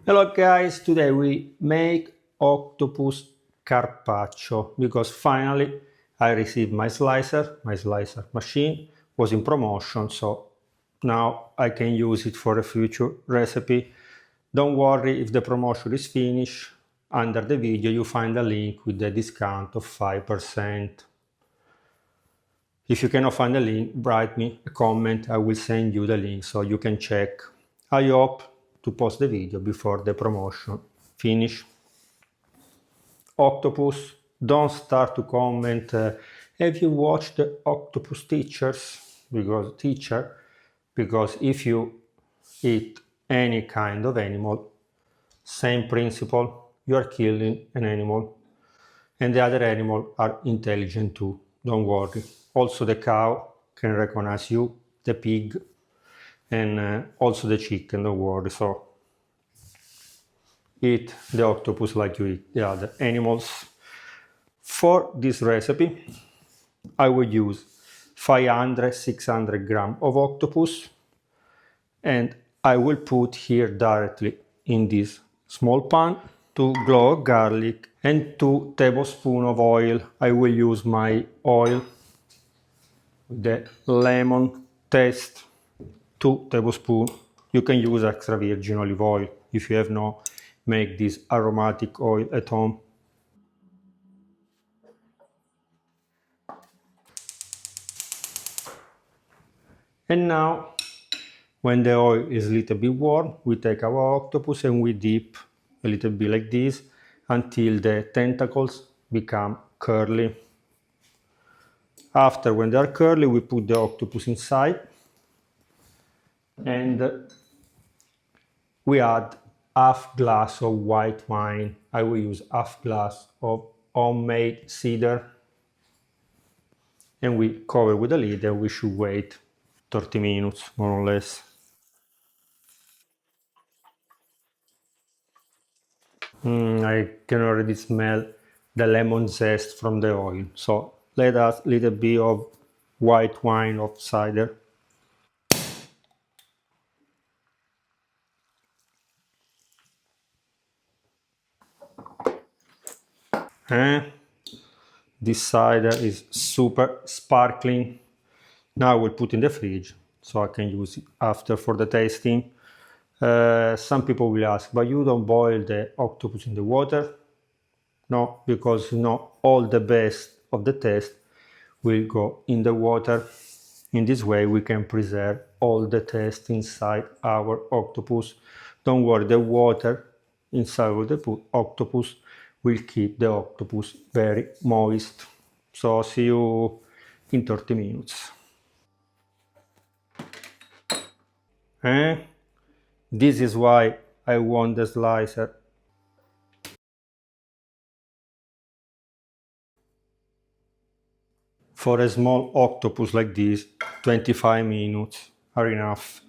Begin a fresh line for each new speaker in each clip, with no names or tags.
Hello guys, today we make octopus carpaccio because finally I received my slicer machine was in promotion, so now I can use it for a future recipe. Don't worry if the promotion is finished, under the video you find a link with the discount of 5%. If you cannot find the link, write me a comment, I will send you the link so you can check. I hope to post the video before the promotion finish. Octopus, don't start to comment have you watched the octopus because if you eat any kind of animal, same principle, you are killing an animal and the other animal are intelligent too, don't worry. Also the cow can recognize you, the pig, and also the chicken, don't worry. So eat the octopus like you eat the other animals. For this recipe I will use 500-600 grams of octopus, and I will put here directly in this small pan 2 cloves of garlic and 2 tablespoons of oil. I will use my oil, the lemon taste, 2 tablespoons. You can use extra virgin olive oil if you have no make this aromatic oil at home. And now, when the oil is a little bit warm, we take our octopus and we dip a little bit like this until the tentacles become curly. After, when they are curly, we put the octopus inside and we add half glass of white wine. I will use half glass of homemade cider, and we cover with a lid and we should wait 30 minutes more or less. I can already smell the lemon zest from the oil. So let us a little bit of white wine of cider. This cider is super sparkling. Now I will put in the fridge so I can use it after for the tasting. Some people will ask, but you don't boil the octopus in the water? No, because all the best of the taste will go in the water. In this way we can preserve all the taste inside our octopus. Don't worry, the water inside of the octopus will keep the octopus very moist. So see you in 30 minutes. This is why I want the slicer. For a small octopus like this, 25 minutes are enough.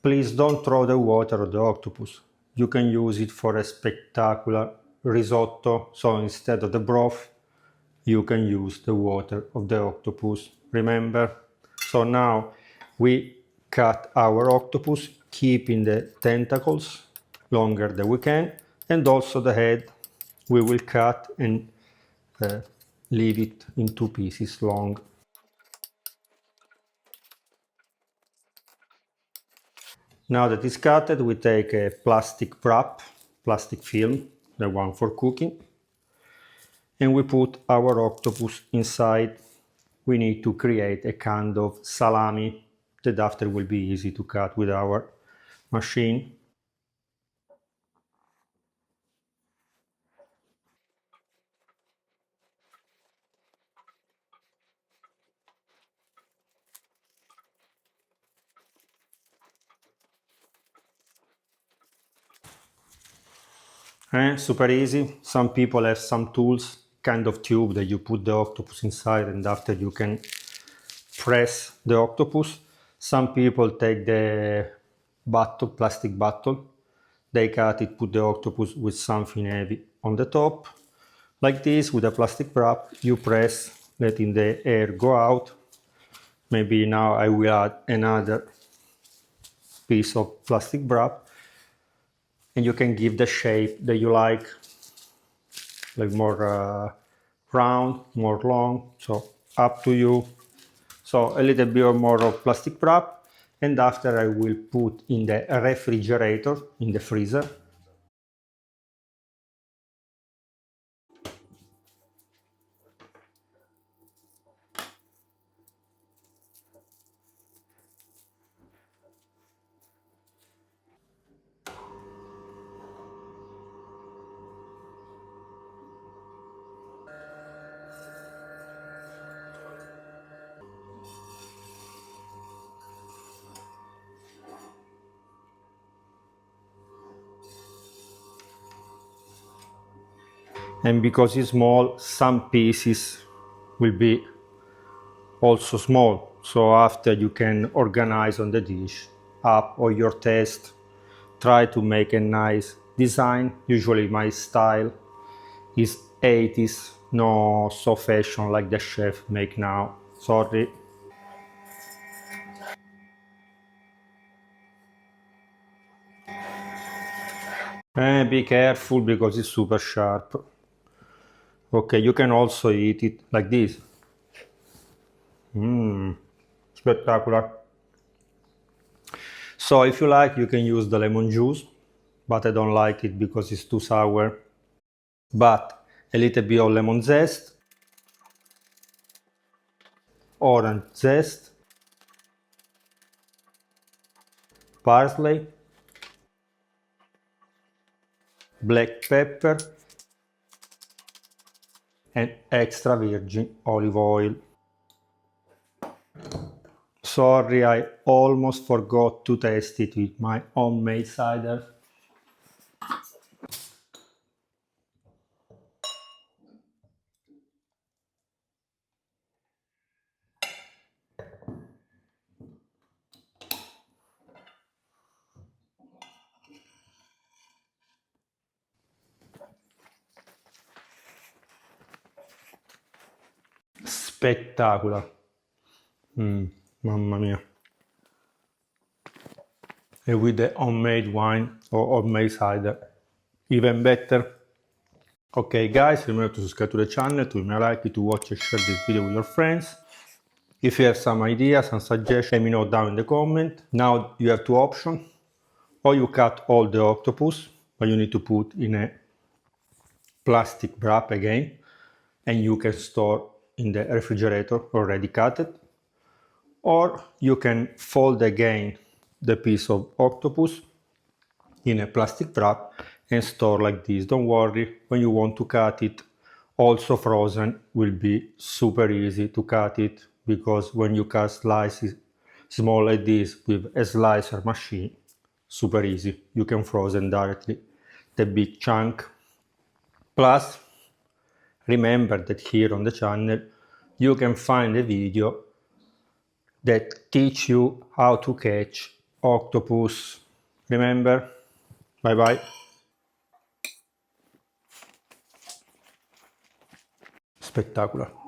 Please don't throw the water of the octopus. You can use it for a spectacular risotto, so instead of the broth, you can use the water of the octopus, remember? So now we cut our octopus, keeping the tentacles longer than we can, and also the head we will cut and leave it in 2 pieces long. Now that it's cut, we take a plastic wrap, plastic film, the one for cooking, and we put our octopus inside. We need to create a kind of salami that after will be easy to cut with our machine. Super easy. Some people have some tools, kind of tube that you put the octopus inside and after you can press the octopus. Some people take the bottle, plastic bottle, they cut it, put the octopus with something heavy on the top. Like this, with a plastic wrap, you press, letting the air go out. Maybe now I will add another piece of plastic wrap. and you can give the shape that you like more round, more long, so up to you. So a little bit more of plastic wrap, and after I will put in the refrigerator, in the freezer. And because it's small, some pieces will be also small, so after you can organize on the dish up or your taste. Try to make a nice design. Usually my style is 80s, no so fashion like the chef make now, sorry. Be careful because it's super sharp. Okay, you can also eat it like this. Spectacular. So if you like, you can use the lemon juice, but I don't like it because it's too sour. But a little bit of lemon zest, orange zest, parsley, black pepper, and extra virgin olive oil. Sorry, I almost forgot to taste it with my homemade cider. Spectacular. Mamma mia. And with the homemade wine or homemade cider, even better. Okay guys, remember to subscribe to the channel, to like it, to watch and share this video with your friends. If you have some ideas, some suggestions, let me know down in the comment. Now you have two options. Or you cut all the octopus, but you need to put in a plastic wrap again, and you can store in the refrigerator already cut. Or you can fold again the piece of octopus in a plastic wrap and store like this. Don't worry, when you want to cut it, also frozen, will be super easy to cut it, because when you cut slices small like this with a slicer machine, super easy. You can frozen directly the big chunk. Plus, remember that here on the channel you can find a video that teach you how to catch octopus. Remember? Bye bye. Spectacular.